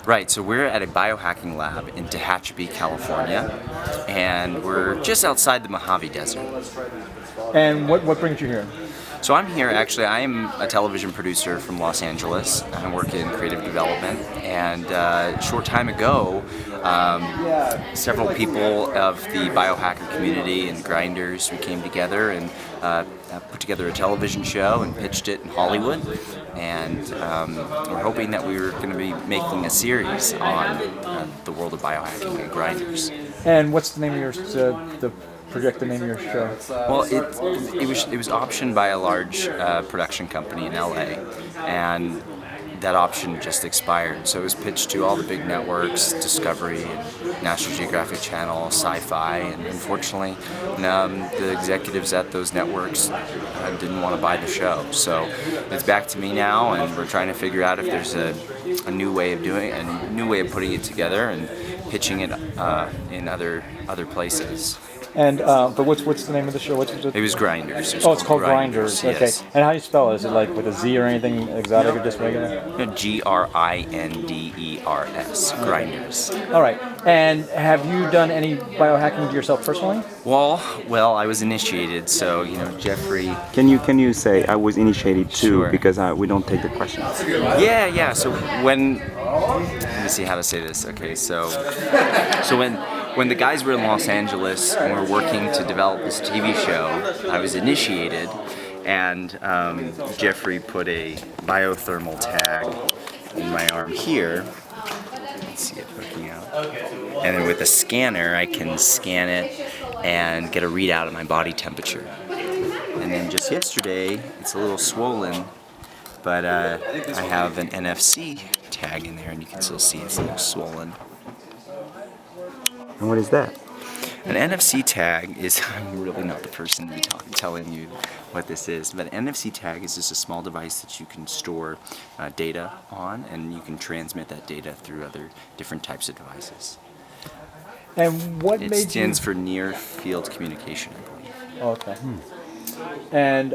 Right, so we're at a biohacking lab in Tehachapi, California, and we're just outside the Mojave Desert. And what brings you here? So I'm here, actually, I'm a television producer from Los Angeles. I work in creative development, and a short time ago, several people of the biohacking community and Grinders, we came together and put together a television show and pitched it in Hollywood. And we're hoping that we were going to be making a series on the world of biohacking and Grinders. And what's the name of your the name of your show? Well, it was optioned by a large production company in LA, and that option just expired. So it was pitched to all the big networks, Discovery, and National Geographic Channel, Sci-Fi, and unfortunately, the executives at those networks didn't want to buy the show. So it's back to me now, and we're trying to figure out if there's a new way of doing it, a new way of putting it together and pitching it in other places. And but what's the name of the show? It was Grinders. Oh, it's called Grinders. Okay. Yes. And how do you spell it? Is it like with a Z or anything exotic or just regular? Grinders. Grinders. All right. And have you done any biohacking yourself personally? Well, I was initiated, so Jeffrey. Can you say I was initiated too? Sure. Because we don't take the questions. Yeah. So let me see how to say this. Okay, so when the guys were in Los Angeles and we were working to develop this TV show, I was initiated, and Jeffrey put a biothermal tag in my arm here. Let's see it hooking out. And then with a scanner, I can scan it and get a readout of my body temperature. And then just yesterday, it's a little swollen, but I have an NFC tag in there, and you can still see it's a little swollen. And what is that? An NFC tag is, I'm really not the person to be telling you what this is, but an NFC tag is just a small device that you can store data on, and you can transmit that data through other different types of devices. And what It made you? stands for Near Field Communication, I believe. Oh, okay. And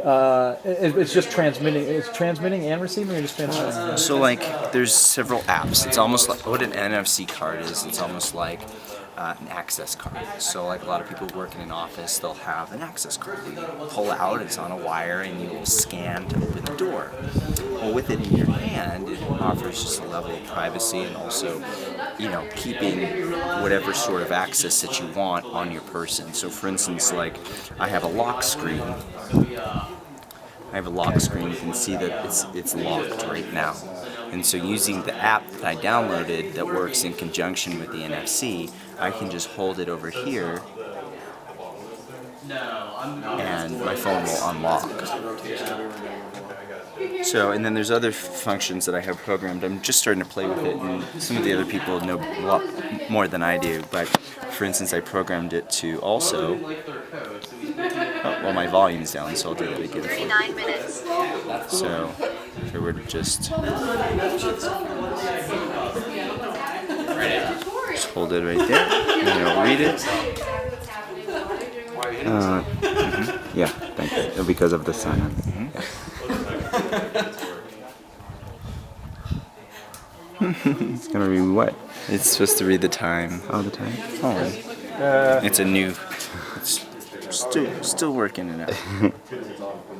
it's just transmitting. It's transmitting and receiving, or just transmitting? So there's several apps. It's almost like what an NFC card is. It's almost like an access card. So a lot of people who work in an office, they'll have an access card. You pull out, it's on a wire, and you will scan to open the door. Well, with it in your hand, it offers just a level of privacy and also, keeping whatever sort of access that you want on your person. So for instance, I have a lock screen. You can see that it's locked right now. And so using the app that I downloaded that works in conjunction with the NFC, I can just hold it over here and my phone will unlock. So, and then there's other functions that I have programmed. I'm just starting to play with it, and some of the other people know a lot more than I do. But for instance, I programmed it to also, my volume's down, so I'll do that again. 39 minutes. So, if I were to just hold it right there, and it'll read it. Yeah, thank you. Because of the sun. Yeah. It's gonna read what? It's supposed to read the time. All the time? It's still working it out.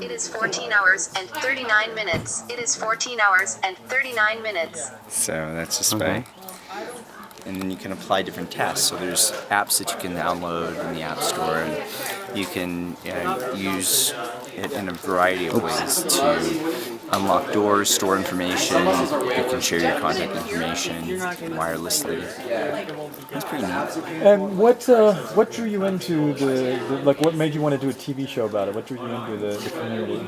It is 14 hours and 39 minutes. It is 14 hours and 39 minutes. So that's just by. And then you can apply different tests. So there's apps that you can download in the App Store, and you can use it in a variety of ways to unlock doors, store information. You can share your contact information wirelessly. That's pretty neat. And what drew you into what made you want to do a TV show about it? What drew you into the community?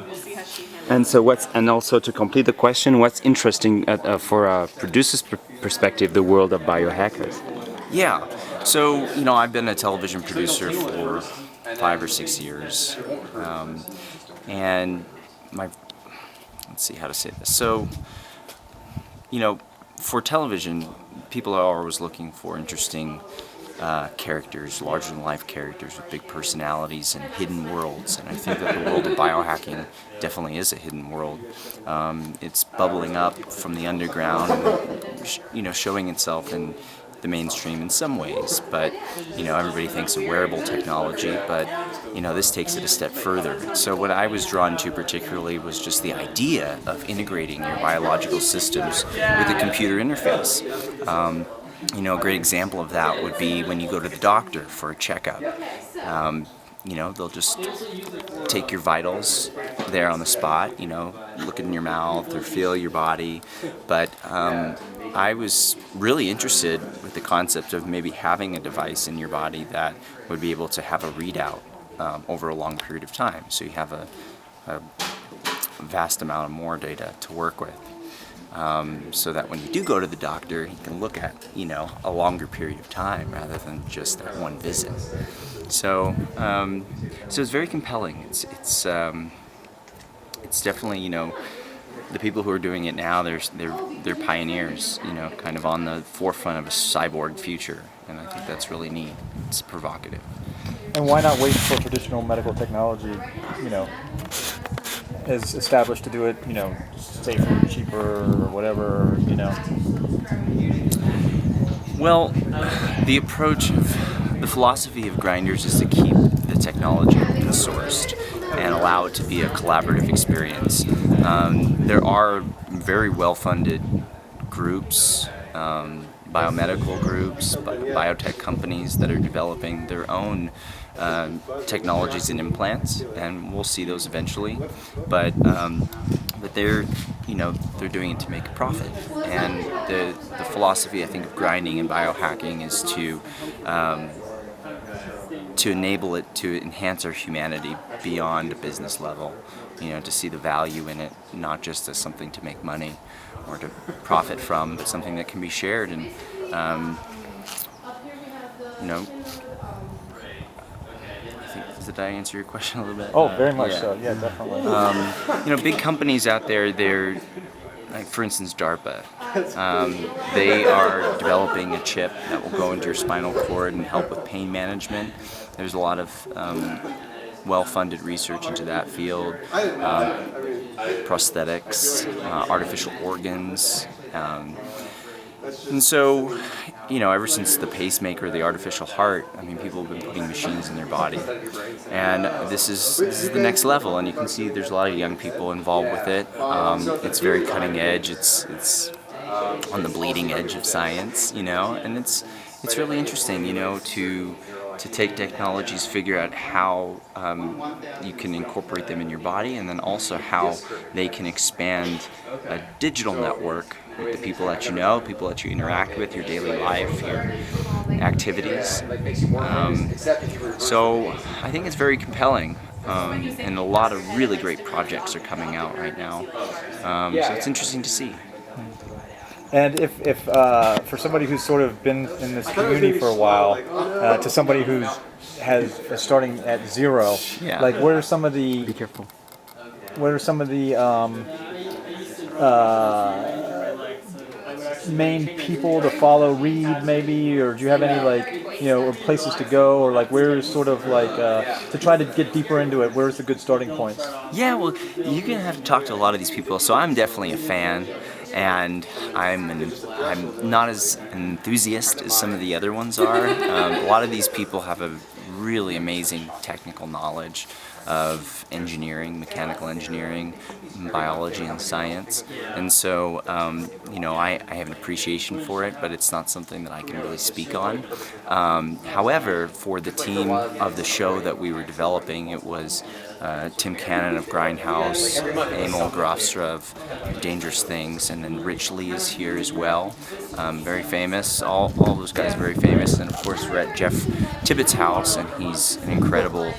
And so also to complete the question, what's interesting for a producer's perspective, the world of biohackers? Yeah. So, I've been a television producer for 5 or 6 years. And let's see how to say this. So, for television, people are always looking for interesting characters, larger-than-life characters with big personalities and hidden worlds. And I think that the world of biohacking definitely is a hidden world. It's bubbling up from the underground. showing itself in the mainstream in some ways, but everybody thinks of wearable technology, but this takes it a step further. So what I was drawn to particularly was just the idea of integrating your biological systems with a computer interface. A great example of that would be when you go to the doctor for a checkup. They'll just take your vitals there on the spot, look in your mouth or feel your body. But I was really interested with the concept of maybe having a device in your body that would be able to have a readout over a long period of time. So you have a vast amount of more data to work with. So that when you do go to the doctor, you can look at, a longer period of time rather than just that one visit. So it's very compelling. It's definitely, the people who are doing it now, they're pioneers, kind of on the forefront of a cyborg future, and I think that's really neat. It's provocative. And why not wait for traditional medical technology, is established to do it, safer, cheaper, or whatever, Well, the philosophy of Grinders is to keep the technology open sourced and allow it to be a collaborative experience. There are very well-funded groups, biomedical groups, biotech companies that are developing their own technologies and implants, and we'll see those eventually. But they're doing it to make a profit. And the philosophy, I think, of grinding and biohacking is to enable it to enhance our humanity beyond a business level. To see the value in it, not just as something to make money or to profit from, but something that can be shared. And did I answer your question a little bit? Oh, very much so. Yeah, definitely. Big companies out there, they're like, for instance, DARPA. They are developing a chip that will go into your spinal cord and help with pain management. There's a lot of well-funded research into that field. Prosthetics, artificial organs. And so, ever since the pacemaker, the artificial heart, people have been putting machines in their body. And this is the next level, and you can see there's a lot of young people involved with it. It's very cutting edge, it's on the bleeding edge of science, and it's really interesting, to take technologies, figure out how you can incorporate them in your body, and then also how they can expand a digital network with the people that people that you interact with, your daily life, your activities. So I think it's very compelling, and a lot of really great projects are coming out right now. So it's interesting to see. And if for somebody who's sort of been in this community for a while, to somebody who's starting at zero, like what are some of the? Be careful. What are some of the main people to follow, read maybe, or do you have any or places to go, or where's sort of to try to get deeper into it? Where's the good starting points? Yeah, well, you're gonna have to talk to a lot of these people. So I'm definitely a fan. And I'm not as enthusiast as some of the other ones are. A lot of these people have a really amazing technical knowledge of engineering, mechanical engineering, biology, and science. And so, I have an appreciation for it, but it's not something that I can really speak on. However, for the team of the show that we were developing, it was Tim Cannon of Grindhouse, Emil Grafstra of Dangerous Things, and then Rich Lee is here as well. Very famous. All those guys are very famous. And of course, we're at Jeff Tibbetts' house, and he's an incredible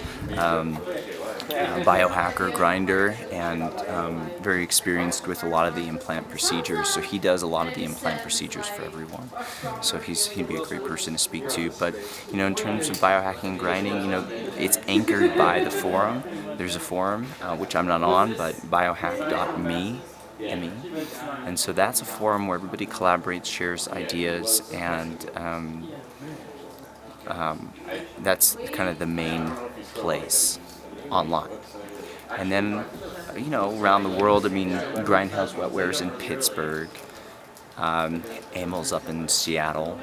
biohacker, grinder, and very experienced with a lot of the implant procedures. So he does a lot of the implant procedures for everyone. So he'd be a great person to speak to. But in terms of biohacking and grinding, it's anchored by the forum. There's a forum which I'm not on, but biohack.me. And so that's a forum where everybody collaborates, shares ideas, and that's kind of the main place online. And then, around the world, Grindhouse Wetware's in Pittsburgh, Emil's up in Seattle.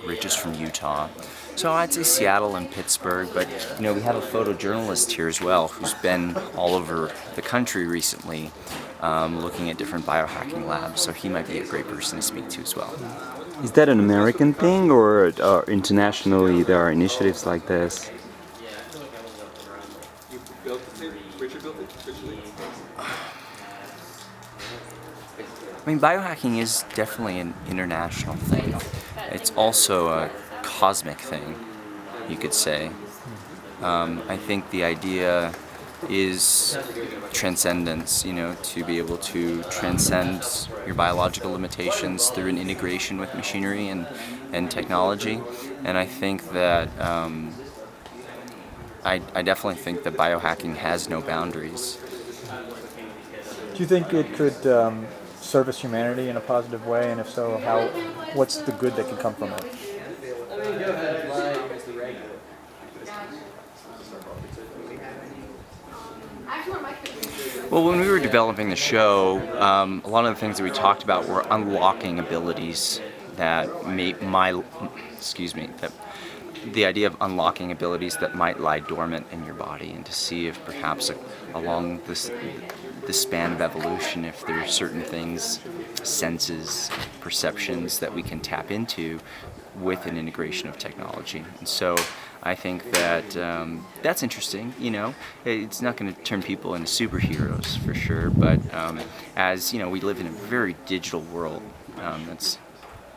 Rich is from Utah. So I'd say Seattle and Pittsburgh, but we have a photojournalist here as well who's been all over the country recently looking at different biohacking labs, so he might be a great person to speak to as well. Is that an American thing, or internationally there are initiatives like this? I mean, biohacking is definitely an international thing. It's also a cosmic thing, you could say. I think the idea is transcendence, to be able to transcend your biological limitations through an integration with machinery and technology. And I think that, I definitely think that biohacking has no boundaries. Do you think it could service humanity in a positive way, and if so, what's the good that can come from it? Well, when we were developing the show, a lot of the things that we talked about were unlocking abilities that the idea of unlocking abilities that might lie dormant in your body, and to see if perhaps along the span of evolution, if there are certain things, senses, perceptions that we can tap into with an integration of technology. And so I think that that's interesting. It's not going to turn people into superheroes for sure, but as we live in a very digital world that's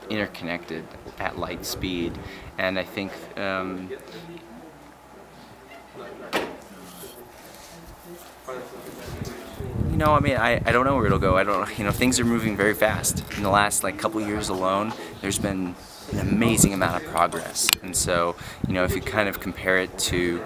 interconnected at light speed, and I think I don't know where it'll go. I don't, things are moving very fast. In the last couple years alone, there's been an amazing amount of progress. And so, if you kind of compare it to